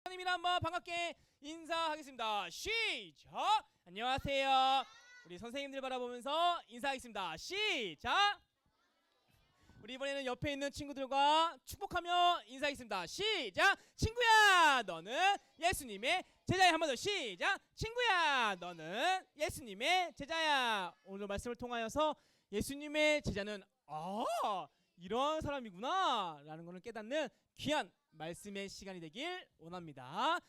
님이랑 한번 반갑게 인사하겠습니다. 시작! 안녕하세요. 우리 선생님들 바라보면서 인사하겠습니다. 시작! 우리 이번에는 옆에 있는 친구들과 축복하며 인사하겠습니다. 시작! 친구야, 너는 예수님의 제자야. 한 번 더 시작! 친구야, 너는 예수님의 제자야. 오늘 말씀을 통하여서 예수님의 제자는 이런 사람이구나 라는 것을 깨닫는 귀한 말씀의 시간이 되길 원합니다.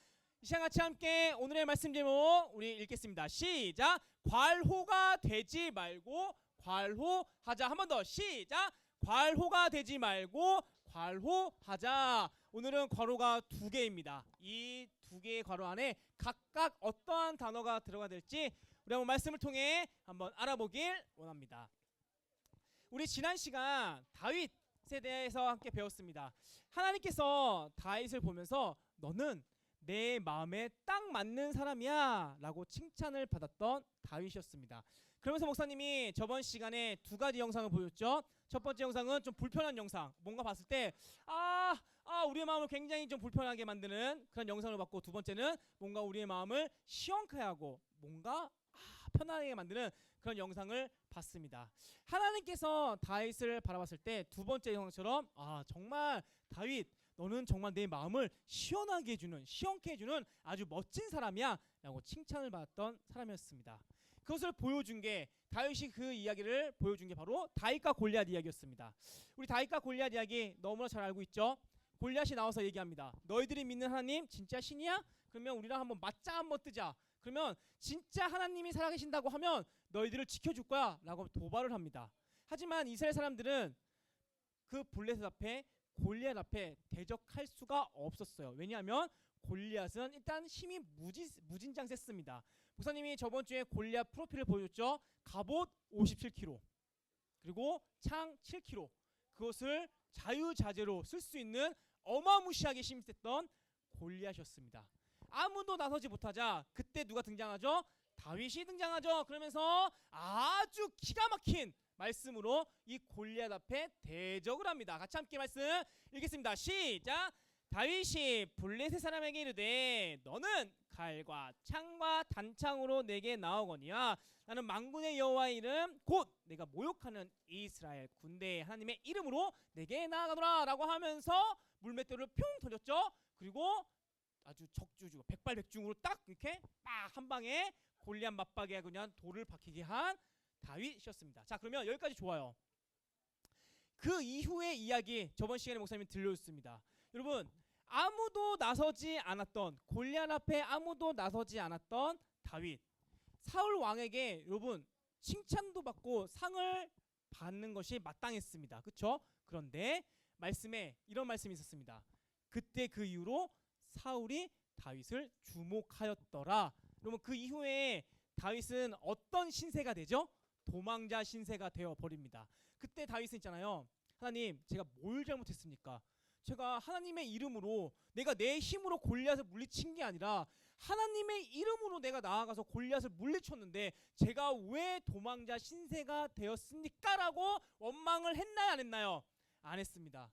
이 시간 같이 함께 오늘의 말씀 제목 우리 읽겠습니다. 시작! 괄호가 되지 말고 괄호하자. 한 번 더 시작! 괄호가 되지 말고 괄호하자. 오늘은 괄호가 두 개입니다. 이 두 개의 괄호 안에 각각 어떠한 단어가 들어가 될지 우리 한번 말씀을 통해 한번 알아보길 원합니다. 우리 지난 시간 다윗에 대해서 함께 배웠습니다. 하나님께서 다윗을 보면서 너는 내 마음에 딱 맞는 사람이야 라고 칭찬을 받았던 다윗이었습니다. 그러면서 목사님이 저번 시간에 두 가지 영상을 보여줬죠. 첫 번째 영상은 좀 불편한 영상, 뭔가 봤을 때 우리의 마음을 굉장히 좀 불편하게 만드는 그런 영상을 봤고, 두 번째는 뭔가 우리의 마음을 시원케 하고 뭔가 편안하게 만드는 그런 영상을 봤습니다. 하나님께서 다윗을 바라봤을 때 두 번째 영상처럼 정말 다윗 너는 정말 내 마음을 시원하게 해주는, 시원케 해주는 아주 멋진 사람이야 라고 칭찬을 받았던 사람이었습니다. 그것을 보여준 게, 다윗이 그 이야기를 보여준 게 바로 다윗과 골리앗 이야기였습니다. 우리 다윗과 골리앗 이야기 너무나 잘 알고 있죠. 골리앗이 나와서 얘기합니다. 너희들이 믿는 하나님 진짜 신이야? 그러면 우리랑 한번 맞짱 한번 뜨자. 그러면 진짜 하나님이 살아계신다고 하면 너희들을 지켜줄 거야 라고 도발을 합니다. 하지만 이스라엘 사람들은 그 블레셋 앞에, 골리앗 앞에 대적할 수가 없었어요. 왜냐하면 골리앗은 일단 힘이 무진장 셌습니다. 목사님이 저번 주에 골리앗 프로필을 보여줬죠. 갑옷 57kg 그리고 창 7kg, 그것을 자유자재로 쓸 수 있는 어마무시하게 힘이 셌던 골리앗이었습니다. 아무도 나서지 못하자 그때 누가 등장하죠? 다윗이 등장하죠. 그러면서 아주 기가 막힌 말씀으로 이 골리앗 앞에 대적을 합니다. 같이 함께 말씀 읽겠습니다. 시작! 다윗이 블레셋 사람에게 이르되 너는 칼과 창과 단창으로 내게 나오거니와 나는 만군의 여호와의 이름 곧 내가 모욕하는 이스라엘 군대의 하나님의 이름으로 내게 나아가노라 라고 하면서 물맷돌을 뿅 던졌죠. 그리고 아주 적주주 백발백중으로 딱 이렇게 빡 한 방에 골리앗 맞박에 하고 그냥 돌을 박히게 한 다윗이었습니다. 자, 그러면 여기까지 좋아요. 그 이후의 이야기 저번 시간에 목사님이 들려줬습니다. 여러분, 아무도 나서지 않았던, 골리앗 앞에 아무도 나서지 않았던 다윗, 사울 왕에게 여러분 칭찬도 받고 상을 받는 것이 마땅했습니다. 그렇죠? 그런데 말씀에 이런 말씀이 있었습니다. 그때 그 이후로 사울이 다윗을 주목하였더라. 그러면 그 이후에 다윗은 어떤 신세가 되죠? 도망자 신세가 되어 버립니다. 그때 다윗은 있잖아요. 하나님, 제가 뭘 잘못했습니까? 제가 하나님의 이름으로, 내가 내 힘으로 골리앗을 물리친 게 아니라 하나님의 이름으로 내가 나아가서 골리앗을 물리쳤는데 제가 왜 도망자 신세가 되었습니까? 라고 원망을 했나요, 안 했나요? 안 했습니다.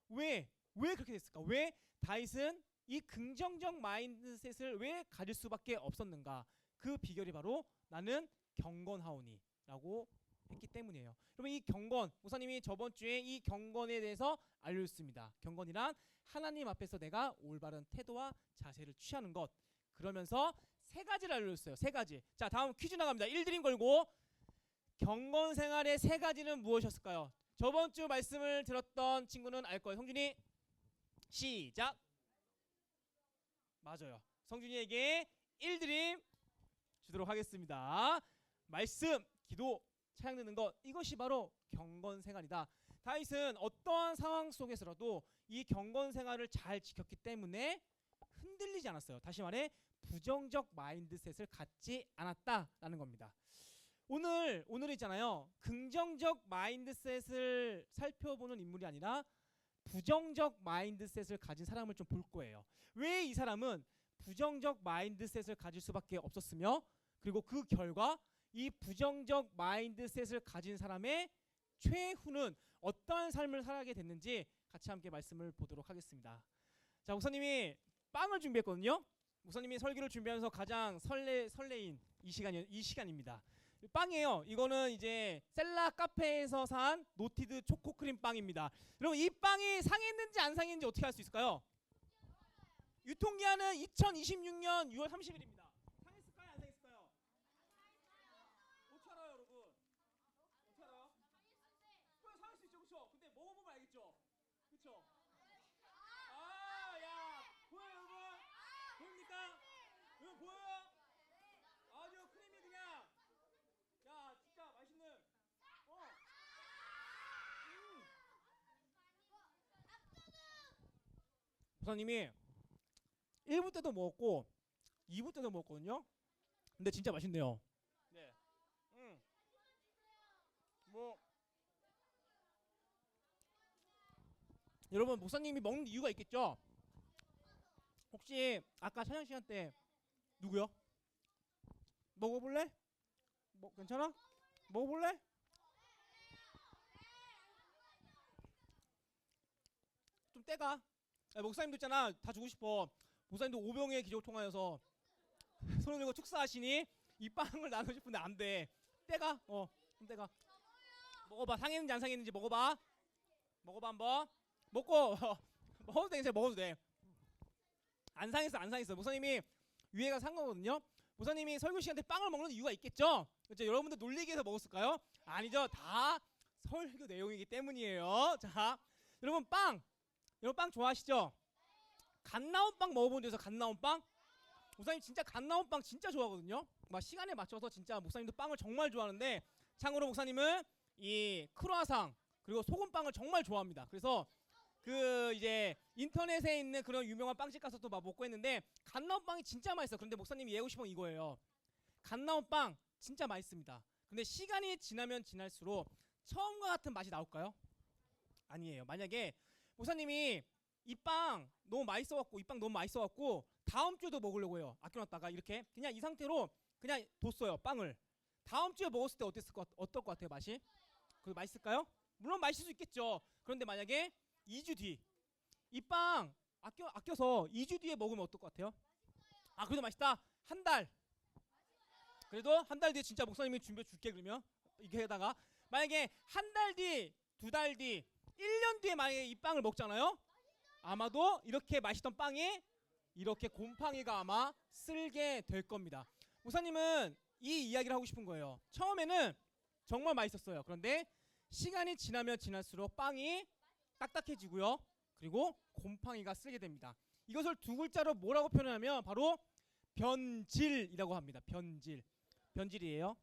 왜 그렇게 됐을까? 왜 다윗은 이 긍정적 마인드셋을 왜 가질 수밖에 없었는가? 그 비결이 바로 나는 경건하오니 라고 했기 때문이에요. 여러분, 이 경건, 목사님이 저번 주에 이 경건에 대해서 알려줬습니다. 경건이란 하나님 앞에서 내가 올바른 태도와 자세를 취하는 것. 그러면서 세 가지를 알려줬어요. 세 가지. 자, 다음 퀴즈 나갑니다. 1드림 걸고 경건 생활의 세 가지는 무엇이었을까요? 저번 주 말씀을 들었던 친구는 알 거예요. 성준이 시작. 맞아요. 성준이에게 1드림 주도록 하겠습니다. 말씀, 기도, 차량 드는 것, 이것이 바로 경건생활이다. 다윗은 어떠한 상황 속에서라도 이 경건생활을 잘 지켰기 때문에 흔들리지 않았어요. 다시 말해 부정적 마인드셋을 갖지 않았다라는 겁니다. 오늘 있잖아요. 긍정적 마인드셋을 살펴보는 인물이 아니라 부정적 마인드셋을 가진 사람을 좀 볼 거예요. 왜 이 사람은 부정적 마인드셋을 가질 수밖에 없었으며, 그리고 그 결과 이 부정적 마인드셋을 가진 사람의 최후는 어떠한 삶을 살아가게 됐는지 같이 함께 말씀을 보도록 하겠습니다. 자, 목사님이 빵을 준비했거든요. 목사님이 설교를 준비하면서 가장 설레인 이 시간입니다. 빵이에요. 이거는 이제 셀라 카페에서 산 노티드 초코크림 빵입니다. 여러분, 이 빵이 상했는지 안 상했는지 어떻게 알 수 있을까요? 유통기한은 2026년 6월 30일입니다. 상했을까요? 안 상했을까요? 어떻게 알아요, 여러분? 어떻게 알아요? 그래, 상할 수 있죠, 그렇죠? 근데 먹어보면 알겠죠, 그렇죠? 아, 야, 보여요, 여러분? 보입니까? 여러분 보여요? 아주 크림이 그냥, 야, 진짜 맛있는. 부사님이 1부 때도 먹었고 2부 때도 먹었거든요. 근데 진짜 맛있네요. 네. 뭐 여러분, 목사님이 먹는 이유가 있겠죠? 혹시 아까 찬양 시간 때 누구요? 먹어볼래? 괜찮아? 먹어볼래? 좀 떼가. 목사님도 있잖아, 다 주고 싶어. 목사님도 오병의 기적 통하여서 손을 들고 축사하시니 이 빵을 나누고 싶은데 안 돼. 떼가. 좀 떼가. 먹어봐. 상했는지 안 상했는지 먹어봐. 먹어봐 한번. 먹고 먹어도 돼. 먹어도 돼. 안 상했어. 목사님이 위에가 산 거거든요. 목사님이 설교 시간 때 빵을 먹는 이유가 있겠죠? 그렇죠? 여러분들 놀리기 위해서 먹었을까요? 아니죠. 다 설교 내용이기 때문이에요. 자, 여러분 빵 좋아하시죠? 갓 나온 빵 먹어본 적 있어요? 갓 나온 빵? 목사님 진짜 갓 나온 빵 진짜 좋아하거든요. 막 시간에 맞춰서 진짜 목사님도 빵을 정말 좋아하는데, 참고로 목사님은 이 크루아상 그리고 소금빵을 정말 좋아합니다. 그래서 그 이제 인터넷에 있는 그런 유명한 빵집 가서 또 막 먹고 했는데, 갓 나온 빵이 진짜 맛있어. 그런데 목사님이 예고 싶은 건 이거예요. 갓 나온 빵 진짜 맛있습니다. 근데 시간이 지나면 지날수록 처음과 같은 맛이 나올까요? 아니에요. 만약에 목사님이 이 빵 너무 맛있어갖고 다음 주에도 먹으려고 해요. 아껴놨다가 이렇게 그냥 이 상태로 그냥 뒀어요, 빵을. 다음 주에 먹었을 때 어떨 것 같아요, 맛이? 그거 맛있을까요? 물론 맛있을 수 있겠죠. 그런데 만약에 2주 뒤 이 빵 아껴서 2주 뒤에 먹으면 어떨 것 같아요? 아, 그래도 맛있다. 한 달. 그래도 한 달 뒤에 진짜 목사님이 준비해 줄게. 그러면 이게 해다가 만약에 한 달 뒤, 2달 뒤, 1년 뒤에 만약에 이 빵을 먹잖아요. 아마도 이렇게 맛있던 빵이 이렇게 곰팡이가 아마 쓸게 될 겁니다. 목사님은 이 이야기를 하고 싶은 거예요. 처음에는 정말 맛있었어요. 그런데 시간이 지나면 지날수록 빵이 딱딱해지고요. 그리고 곰팡이가 쓸게 됩니다. 이것을 두 글자로 뭐라고 표현하면 바로 변질이라고 합니다. 변질이에요.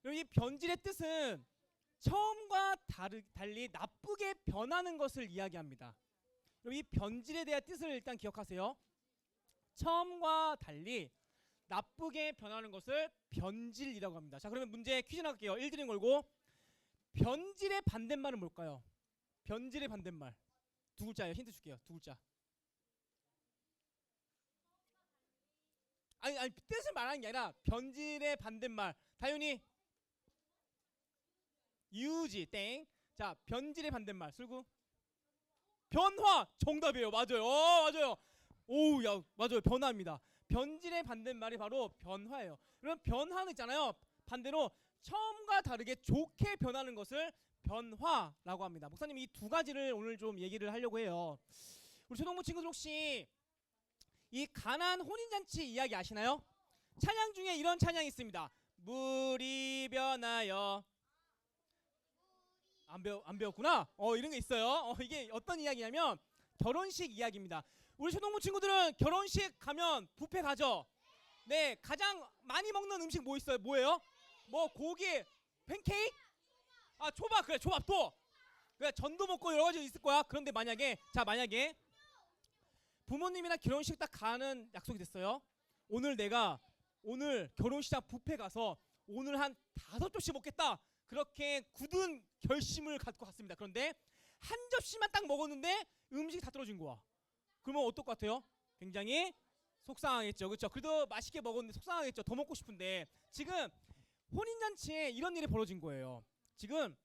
이 변질의 뜻은 처음과 달리 나쁘게 변하는 것을 이야기합니다. 이 변질에 대한 뜻을 일단 기억하세요. 처음과 달리 나쁘게 변하는 것을 변질이라고 합니다. 자, 그러면 문제 퀴즈 나갈게요. 1드림 걸고. 변질의 반대말은 뭘까요? 변질의 반대말. 두 글자예요. 힌트 줄게요. 두 글자. 아니 뜻을 말하는 게 아니라 변질의 반대말. 다윤이. 유지 땡. 자, 변질의 반대말 슬구. 변화. 정답이에요. 맞아요. 맞아요. 오우, 야, 맞아요. 변화입니다. 변질의 반대말이 바로 변화예요. 그럼 변화는 있잖아요. 반대로 처음과 다르게 좋게 변하는 것을 변화라고 합니다. 목사님 이 두 가지를 오늘 좀 얘기를 하려고 해요. 우리 초등부 친구들 혹시 이 가나안 혼인잔치 이야기 아시나요? 찬양 중에 이런 찬양이 있습니다. 물이 변하여. 안 배웠구나. 이런 게 있어요. 이게 어떤 이야기냐면 결혼식 이야기입니다. 우리 초등부 친구들은 결혼식 가면 뷔페 가죠. 네, 가장 많이 먹는 음식 뭐 있어요? 뭐예요? 뭐 고기, 팬케이크? 아 초밥. 그래 초밥도. 그래 전도 먹고 여러 가지 있을 거야. 그런데 만약에 부모님이랑 결혼식 딱 가는 약속이 됐어요. 오늘 결혼식장 뷔페 가서 오늘 한 5접시 먹겠다. 그렇게 굳은 결심을 갖고 갔습니다. 그런데 한 접시만 딱 먹었는데 음식이 다 떨어진 거야. 그러면 어떨 것 같아요? 굉장히 속상하겠죠. 그렇죠? 그래도 맛있게 먹었는데 속상하겠죠. 더 먹고 싶은데. 지금 혼인잔치에 이런 일이 벌어진 거예요. 지금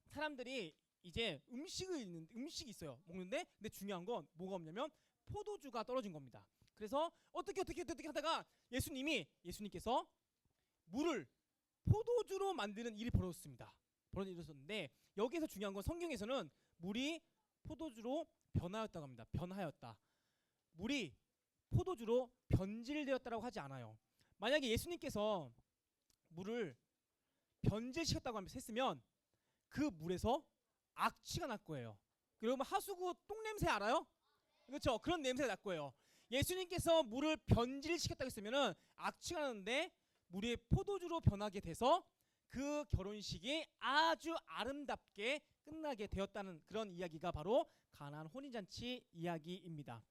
사람들이 이제 음식이 있어요. 먹는데 근데 중요한 건 뭐가 없냐면 포도주가 떨어진 겁니다. 그래서 어떻게 하다가 예수님께서 물을 포도주로 만드는 일이 벌어졌는데 여기에서 중요한 건 성경에서는 물이 포도주로 변하였다고 합니다. 변하였다. 물이 포도주로 변질되었다라고 하지 않아요. 만약에 예수님께서 물을 변질시켰다고 했으면 그 물에서 악취가 날 거예요. 여러분 하수구 똥 냄새 알아요? 그렇죠? 그런 냄새가 날 거예요. 예수님께서 물을 변질시켰다고 했으면은 악취가 나는데 물이 포도주로 변하게 돼서 그 결혼식이 아주 아름답게 끝나게 되었다는 그런 이야기가 바로 가나안 혼인잔치 이야기입니다.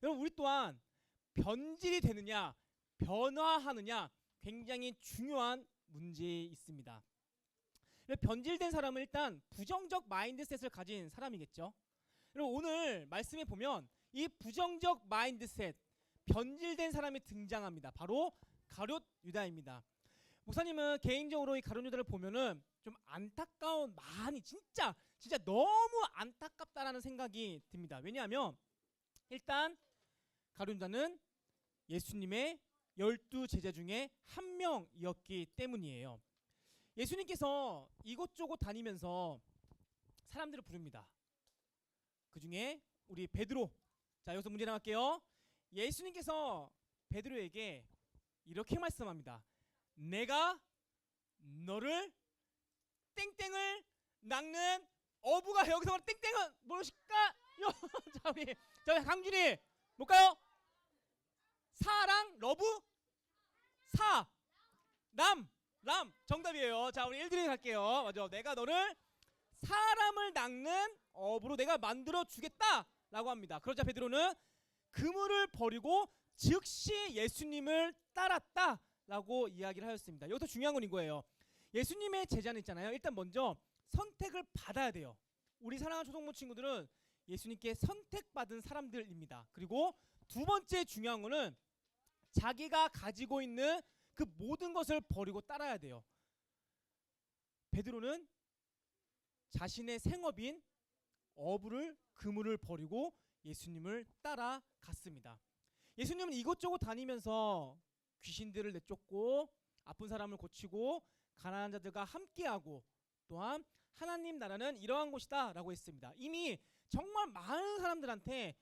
여러분 우리 또한 변질이 되느냐 변화하느냐 굉장히 중요한 문제 있습니다. 변질된 사람은 일단 부정적 마인드셋을 가진 사람이겠죠. 여러분 오늘 말씀에 보면 이 부정적 마인드셋 변질된 사람이 등장합니다. 바로 가룟 유다입니다. 목사님은 개인적으로 이 가룟 유다를 보면은 좀 안타까운 많이 진짜 너무 안타깝다라는 생각이 듭니다. 왜냐하면 일단 가룟 유다는 예수님의 12 제자 중에 한 명이었기 때문이에요. 예수님께서 이곳저곳 다니면서 사람들을 부릅니다. 그 중에 우리 베드로. 자 여기서 문제 나갈게요. 예수님께서 베드로에게 이렇게 말씀합니다. 내가 너를 땡땡을 낚는 어부가. 여기서 말하는 땡땡은 무엇일까요? 자 강준이 뭘까요? 사랑 러브 람 정답이에요. 자 우리 1드림 갈게요. 맞아. 내가 너를 사람을 낚는 어부로 내가 만들어 주겠다 라고 합니다. 그러자 베드로는 그물을 버리고 즉시 예수님을 따랐다 라고 이야기를 하였습니다. 여기서 중요한 건 이거예요. 예수님의 제자는 있잖아요. 일단 먼저 선택을 받아야 돼요. 우리 사랑하는 초동부 친구들은 예수님께 선택받은 사람들입니다. 그리고 두 번째 중요한 거는 자기가 가지고 있는 그 모든 것을 버리고 따라야 돼요. 베드로는 자신의 생업인 어부를 그물을 버리고 예수님을 따라갔습니다. 예수님은 이곳저곳 다니면서 귀신들을 내쫓고 아픈 사람을 고치고 가난한 자들과 함께하고 또한 하나님 나라는 이러한 곳이다 라고 했습니다. 이미 정말 많은 사람들한테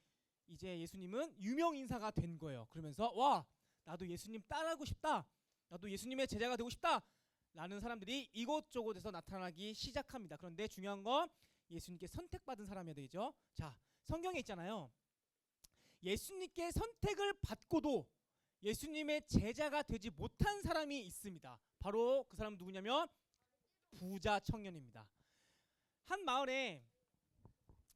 이제 예수님은 유명 인사가 된 거예요. 그러면서 와 나도 예수님 따라하고 싶다. 나도 예수님의 제자가 되고 싶다 라는 사람들이 이곳저곳에서 나타나기 시작합니다. 그런데 중요한 건 예수님께 선택받은 사람이어야 되죠. 자 성경에 있잖아요. 예수님께 선택을 받고도 예수님의 제자가 되지 못한 사람이 있습니다. 바로 그 사람 누구냐면 부자 청년입니다. 한 마을에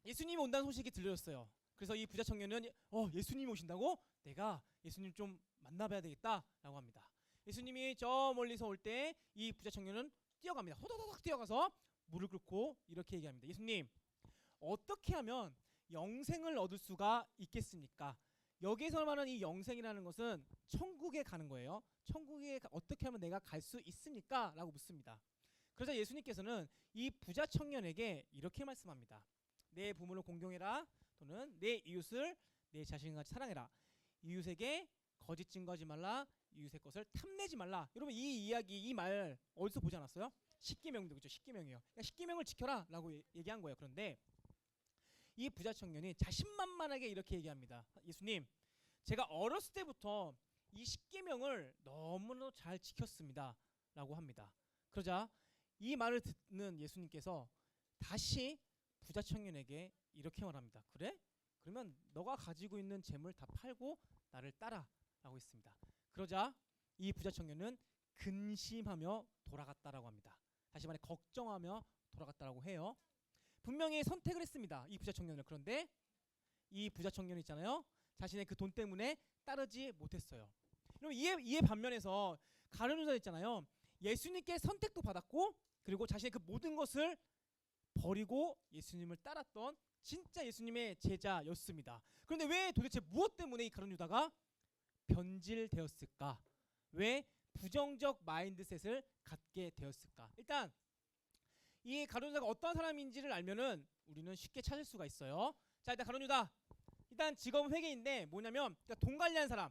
예수님이 온다는 소식이 들려졌어요. 그래서 이 부자 청년은 예수님이 오신다고? 내가 예수님 좀 만나봐야 되겠다 라고 합니다. 예수님이 저 멀리서 올 때 이 부자 청년은 뛰어갑니다. 호도독 뛰어가서 무릎 꿇고 이렇게 얘기합니다. 예수님 어떻게 하면 영생을 얻을 수가 있겠습니까? 여기에서 말하는 이 영생이라는 것은 천국에 가는 거예요. 천국에 어떻게 하면 내가 갈 수 있습니까? 라고 묻습니다. 그러자 예수님께서는 이 부자 청년에게 이렇게 말씀합니다. 내 부모를 공경해라. 또는 내 이웃을 내 자신같이 사랑해라. 이웃에게 거짓 증거하지 말라. 이웃의 것을 탐내지 말라. 여러분 이 이야기 이 말 어디서 보지 않았어요? 십계명도 그렇죠. 십계명이에요. 그러니까 십계명을 지켜라 라고 얘기한 거예요. 그런데 이 부자 청년이 자신만만하게 이렇게 얘기합니다. 예수님 제가 어렸을 때부터 이 십계명을 너무나 잘 지켰습니다 라고 합니다. 그러자 이 말을 듣는 예수님께서 다시 부자 청년에게 이렇게 말합니다. 그래? 그러면 너가 가지고 있는 재물 다 팔고 나를 따라 라고 했습니다. 그러자 이 부자 청년은 근심하며 돌아갔다라고 합니다. 다시 말해 걱정하며 돌아갔다라고 해요. 분명히 선택을 했습니다. 이 부자 청년을. 그런데 이 부자 청년 있잖아요. 자신의 그 돈 때문에 따르지 못했어요. 그럼 이에 반면에서 가룟 유다 있잖아요. 예수님께 선택도 받았고 그리고 자신의 그 모든 것을 버리고 예수님을 따랐던 진짜 예수님의 제자였습니다. 그런데 왜 도대체 무엇 때문에 이 가룟 유다가 변질되었을까? 왜 부정적 마인드셋을 갖게 되었을까? 일단 이 가룟 유다가 어떤 사람인지를 알면은 우리는 쉽게 찾을 수가 있어요. 자, 일단 가룟 유다 일단 직업은 회계인데 뭐냐면 그러니까 돈 관리하는 사람,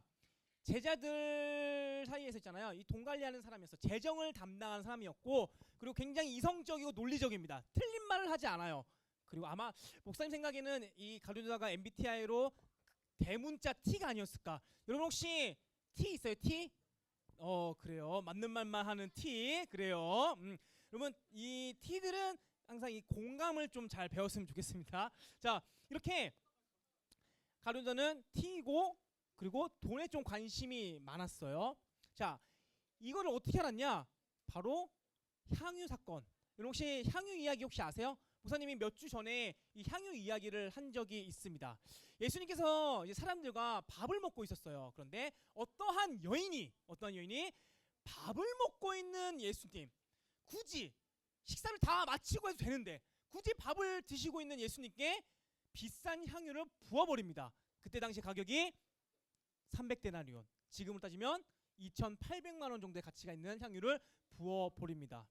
제자들 사이에서 있잖아요. 이 돈 관리하는 사람이었어. 재정을 담당하는 사람이었고 그리고 굉장히 이성적이고 논리적입니다. 틀린 말을 하지 않아요. 그리고 아마 목사님 생각에는 이 가룟 유다가 MBTI로 대문자 T가 아니었을까? 여러분 혹시 T 있어요? T? 그래요. 맞는 말만 하는 T. 그래요. 여러분 이 T들은 항상 이 공감을 좀 잘 배웠으면 좋겠습니다. 자, 이렇게 가룟 유다는 T이고 그리고 돈에 좀 관심이 많았어요. 자, 이거를 어떻게 알았냐? 바로 향유 사건. 여러분 혹시 향유 이야기 혹시 아세요? 목사님이 몇 주 전에 이 향유 이야기를 한 적이 있습니다. 예수님께서 이제 사람들과 밥을 먹고 있었어요. 그런데 어떠한 여인이 밥을 먹고 있는 예수님, 굳이 식사를 다 마치고 해도 되는데 굳이 밥을 드시고 있는 예수님께 비싼 향유를 부어버립니다. 그때 당시 가격이 300데나리온, 지금으로 따지면 2,800만 원 정도의 가치가 있는 향유를 부어버립니다.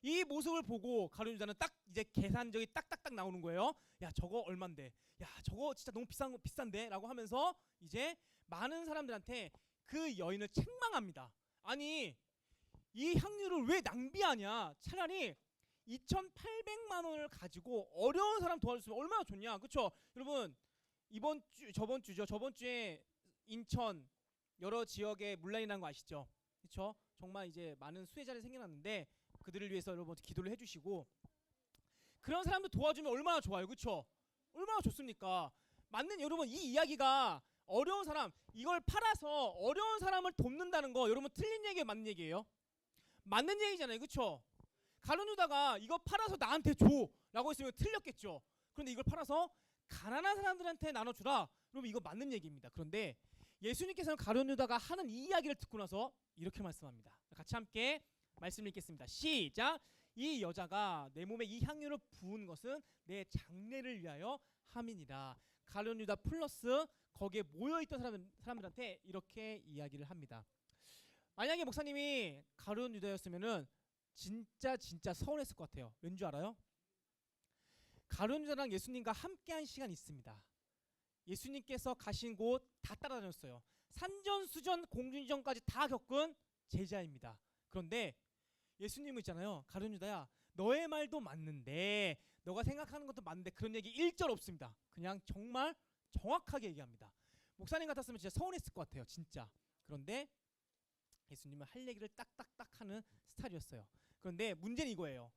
이 모습을 보고 가룟 유다는 딱 이제 계산적이 딱딱딱 나오는 거예요. 야, 저거 얼만데? 야, 저거 진짜 너무 비싼데? 라고 하면서 이제 많은 사람들한테 그 여인을 책망합니다. 아니, 이 향유를 왜 낭비하냐? 차라리 2,800만 원을 가지고 어려운 사람 도와줬으면 얼마나 좋냐? 그렇죠? 여러분, 저번 주에 인천 여러 지역에 물난이 난 거 아시죠? 그렇죠? 정말 이제 많은 수혜자들이 생겨났는데 그들을 위해서 여러분 기도를 해주시고 그런 사람들 도와주면 얼마나 좋아요, 그렇죠? 얼마나 좋습니까? 맞는 여러분 이 이야기가 어려운 사람 이걸 팔아서 어려운 사람을 돕는다는 거 여러분 틀린 얘기예요, 맞는 얘기예요? 맞는 얘기잖아요, 그렇죠? 가룟 유다가 이거 팔아서 나한테 줘라고 했으면 틀렸겠죠. 그런데 이걸 팔아서 가난한 사람들한테 나눠주라. 여러분 이거 맞는 얘기입니다. 그런데 예수님께서는 가룟 유다가 하는 이 이야기를 듣고 나서 이렇게 말씀합니다. 같이 함께 말씀 읽겠습니다. 시작. 이 여자가 내 몸에 이 향유를 부은 것은 내 장례를 위하여 함이니라. 가룟 유다 플러스 거기에 모여있던 사람들한테 이렇게 이야기를 합니다. 만약에 목사님이 가룟 유다였으면은 진짜 서운했을 것 같아요. 왠 줄 알아요? 가룟 유다랑 예수님과 함께한 시간이 있습니다. 예수님께서 가신 곳 다 따라다녔어요. 산전수전 공중전까지 다 겪은 제자입니다. 그런데 예수님은 있잖아요. 가룟 유다야, 너의 말도 맞는데 너가 생각하는 것도 맞는데 그런 얘기 1절 없습니다. 그냥 정말 정확하게 얘기합니다. 목사님 같았으면 진짜 서운했을 것 같아요. 진짜. 그런데 예수님은 할 얘기를 딱딱딱 하는 스타일이었어요. 그런데 문제는 이거예요.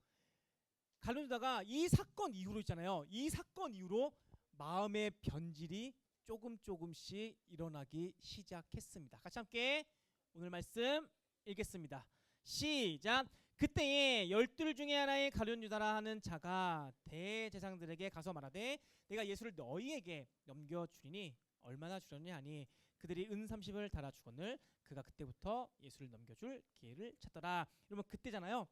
가룟 유다가 이 사건 이후로 있잖아요. 이 사건 이후로 마음의 변질이 조금씩 일어나기 시작했습니다. 같이 함께 오늘 말씀 읽겠습니다. 시작. 그때에 12 중에 하나의 가룟 유다라 하는 자가 대제사장들에게 가서 말하되 내가 예수를 너희에게 넘겨주리니 얼마나 주려니 하니 그들이 은 30을 달아 주거늘 그가 그때부터 예수를 넘겨줄 기회를 찾더라. 여러분 그때잖아요.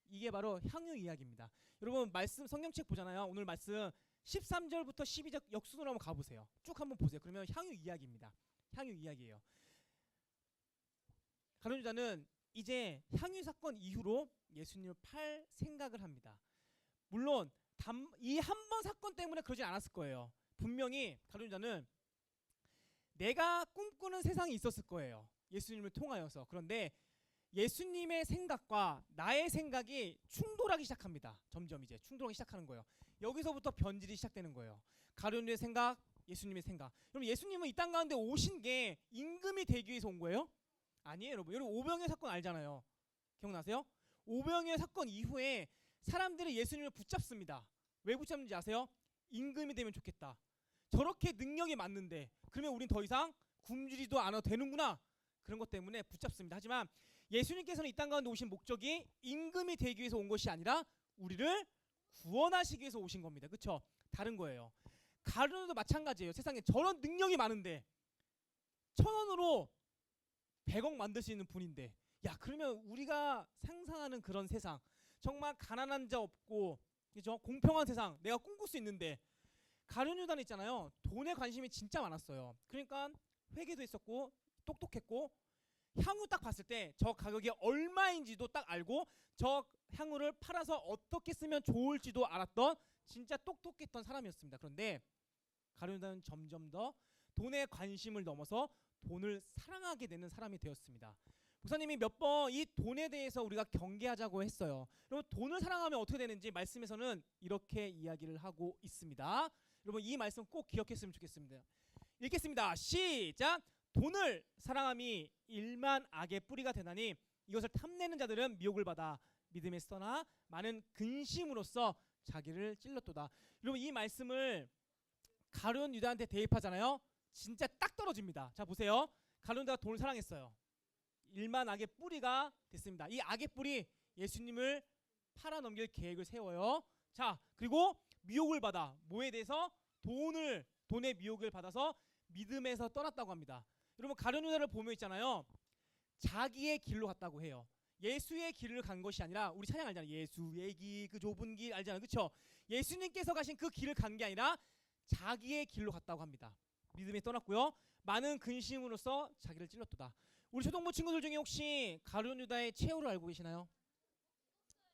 이게 바로 향유 이야기입니다. 여러분 말씀 성경책 보잖아요. 오늘 말씀 13절부터 12절 역순으로 한번 가보세요. 쭉 한번 보세요. 그러면 향유 이야기입니다. 향유 이야기예요. 가룟 유다는 이제 향유 사건 이후로 예수님을 팔 생각을 합니다. 물론 이 한 번 사건 때문에 그러지 않았을 거예요. 분명히 가룟 유다는 내가 꿈꾸는 세상이 있었을 거예요. 예수님을 통하여서. 그런데 예수님의 생각과 나의 생각이 충돌하기 시작합니다. 점점 이제 충돌하기 시작하는 거예요. 여기서부터 변질이 시작되는 거예요. 가룟 유다의 생각, 예수님의 생각. 그럼 예수님은 이 땅 가운데 오신 게 임금이 되기 위해서 온 거예요? 아니에요, 여러분. 여러분 오병이어 사건 알잖아요. 기억나세요? 오병이어 사건 이후에 사람들이 예수님을 붙잡습니다. 왜 붙잡는지 아세요? 임금이 되면 좋겠다. 저렇게 능력이 많는데 그러면 우린 더 이상 굶주리도 않아도 되는구나. 그런 것 때문에 붙잡습니다. 하지만 예수님께서는 이 땅 가운데 오신 목적이 임금이 되기 위해서 온 것이 아니라 우리를 구원하시기 위해서 오신 겁니다. 그렇죠? 다른 거예요. 가룟유다도 마찬가지예요. 세상에 저런 능력이 많은데 1,000원으로 100억 만들 수 있는 분인데, 야, 그러면 우리가 상상하는 그런 세상, 정말 가난한 자 없고, 그죠? 공평한 세상 내가 꿈꿀 수 있는데, 가룟유다는 있잖아요, 돈에 관심이 진짜 많았어요. 그러니까 회계도 했었고 똑똑했고, 향후 딱 봤을 때 저 가격이 얼마인지도 딱 알고 저 향후를 팔아서 어떻게 쓰면 좋을지도 알았던 진짜 똑똑했던 사람이었습니다. 그런데 가룟유다는 점점 더 돈에 관심을 넘어서 돈을 사랑하게 되는 사람이 되었습니다. 목사님이 몇 번 이 돈에 대해서 우리가 경계하자고 했어요. 여러분, 돈을 사랑하면 어떻게 되는지 말씀에서는 이렇게 이야기를 하고 있습니다. 여러분, 이 말씀 꼭 기억했으면 좋겠습니다. 읽겠습니다. 시작. 돈을 사랑함이 일만 악의 뿌리가 되나니 이것을 탐내는 자들은 미혹을 받아 믿음에서 떠나 많은 근심으로써 자기를 찔렀도다. 여러분, 이 말씀을 가룟유다한테 대입하잖아요. 진짜 딱 떨어집니다. 자, 보세요. 가룟유다가 돈을 사랑했어요. 일만 악의 뿌리가 됐습니다. 이 악의 뿌리, 예수님을 팔아넘길 계획을 세워요. 자, 그리고 미혹을 받아, 뭐에 대해서? 돈의 미혹을 받아서 믿음에서 떠났다고 합니다. 여러분, 가룟유다를 보면 있잖아요, 자기의 길로 갔다고 해요. 예수의 길을 간 것이 아니라, 우리 찬양 알잖아요. 예수의 길, 그 좁은 길 알잖아요. 그렇죠? 예수님께서 가신 그 길을 간 게 아니라 자기의 길로 갔다고 합니다. 믿음에 떠났고요. 많은 근심으로써 자기를 찔렀도다. 우리 초등부 친구들 중에 혹시 가룟유다의 최후를 알고 계시나요?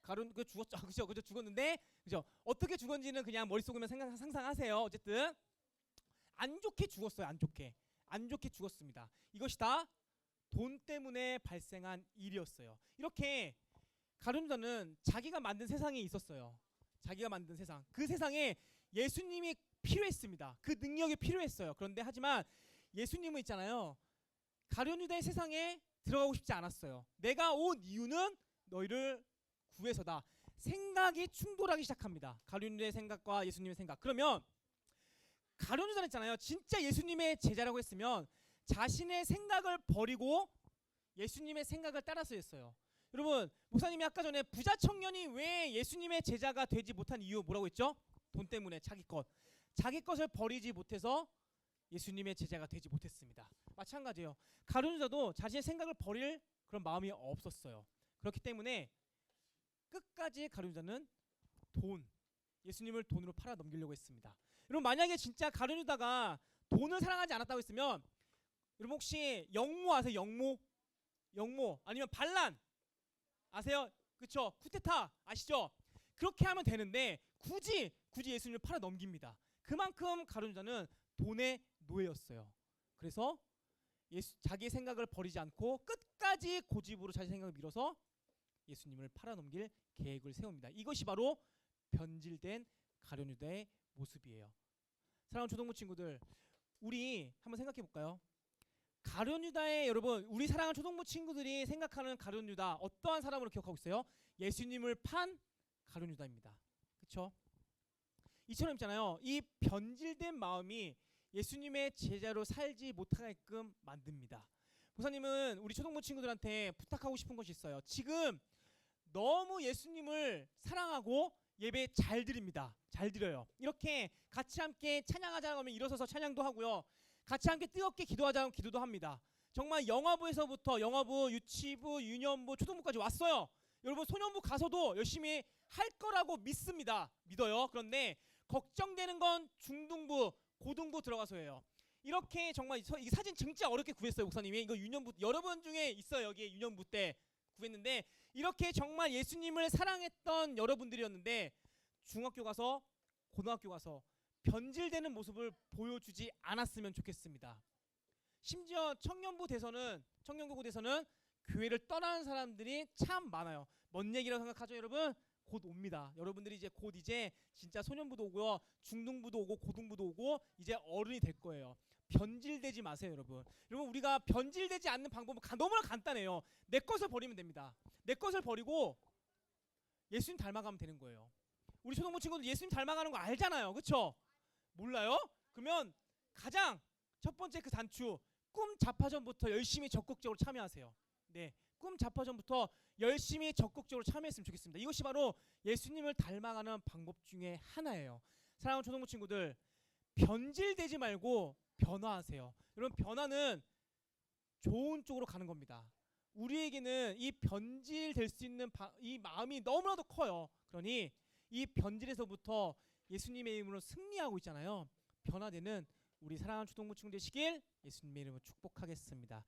그 죽었죠. 그죠? 죽었는데, 그죠? 어떻게 죽었는지는 그냥 머릿속으로 상상하세요. 어쨌든 안 좋게 죽었어요. 안 좋게 죽었습니다. 이것이 다 돈 때문에 발생한 일이었어요. 이렇게 가룟유다는 자기가 만든 세상이 있었어요. 자기가 만든 세상, 그 세상에 예수님이 필요했습니다. 그 능력이 필요했어요. 그런데 하지만 예수님은 있잖아요, 가룟유다의 세상에 들어가고 싶지 않았어요. 내가 온 이유는 너희를 구해서다. 생각이 충돌하기 시작합니다. 가룟유다의 생각과 예수님의 생각. 그러면 가룟유다는 있잖아요, 진짜 예수님의 제자라고 했으면 자신의 생각을 버리고 예수님의 생각을 따라서 했어요. 여러분, 목사님이 아까 전에 부자 청년이 왜 예수님의 제자가 되지 못한 이유 뭐라고 했죠? 돈 때문에 자기 것을 버리지 못해서 예수님의 제자가 되지 못했습니다. 마찬가지예요. 가룟유다도 자신의 생각을 버릴 그런 마음이 없었어요. 그렇기 때문에 끝까지 가룟유다는 예수님을 돈으로 팔아 넘기려고 했습니다. 여러분, 만약에 진짜 가룟유다가 돈을 사랑하지 않았다고 했으면, 여러분 혹시 영모 아세요? 영모 아니면 반란 아세요? 그쵸? 쿠데타 아시죠? 그렇게 하면 되는데 굳이 예수님을 팔아 넘깁니다. 그만큼 가룟유다는 돈의 노예였어요. 그래서 자기의 생각을 버리지 않고 끝까지 고집으로 자기 생각을 밀어서 예수님을 팔아 넘길 계획을 세웁니다. 이것이 바로 변질된 가룟유다의 모습이에요. 사랑하는 초등부 친구들, 우리 한번 생각해 볼까요? 가룟유다의, 여러분, 우리 사랑하는 초등부 친구들이 생각하는 가룟유다, 어떠한 사람으로 기억하고 있어요? 예수님을 판 가룟유다입니다. 그렇죠? 이처럼 있잖아요, 이 변질된 마음이 예수님의 제자로 살지 못하게끔 만듭니다. 목사님은 우리 초등부 친구들한테 부탁하고 싶은 것이 있어요. 지금 너무 예수님을 사랑하고 예배 잘 드립니다. 잘 드려요. 이렇게 같이 함께 찬양하자 하면 일어서서 찬양도 하고요, 같이 함께 뜨겁게 기도하자 하면 기도도 합니다. 정말 영화부에서부터 영화부, 유치부, 유년부, 초등부까지 왔어요. 여러분, 소년부 가서도 열심히 할 거라고 믿어요. 그런데 걱정되는 건 중등부, 고등부 들어가서예요. 이렇게 정말 이 사진 진짜 어렵게 구했어요. 목사님이 이거 유년부, 여러분 중에 있어요. 여기에 유년부 때 구했는데, 이렇게 정말 예수님을 사랑했던 여러분들이었는데 중학교 가서 고등학교 가서 변질되는 모습을 보여주지 않았으면 좋겠습니다. 심지어 청년부 대선은 교회를 떠나는 사람들이 참 많아요. 먼 얘기라고 생각하죠, 여러분? 곧 옵니다. 여러분들이 곧 진짜 소년부도 오고요, 중등부도 오고 고등부도 오고 이제 어른이 될 거예요. 변질되지 마세요, 여러분. 여러분, 우리가 변질되지 않는 방법은 너무나 간단해요. 내 것을 버리면 됩니다. 내 것을 버리고 예수님 닮아가면 되는 거예요. 우리 초등부 친구들 예수님 닮아가는 거 알잖아요. 그렇죠? 몰라요? 그러면 가장 첫 번째 그 단추, 꿈 자파전부터 열심히 적극적으로 참여하세요. 네, 꿈 잡화전부터 열심히 적극적으로 참여했으면 좋겠습니다. 이것이 바로 예수님을 닮아가는 방법 중에 하나예요. 사랑하는 초등부 친구들, 변질되지 말고 변화하세요. 여러분, 변화는 좋은 쪽으로 가는 겁니다. 우리에게는 이 변질될 수 있는 이 마음이 너무나도 커요. 그러니 이 변질에서부터 예수님의 이름으로 승리하고 있잖아요. 변화되는 우리 사랑하는 초등부 친구 되시길 예수님의 이름으로 축복하겠습니다.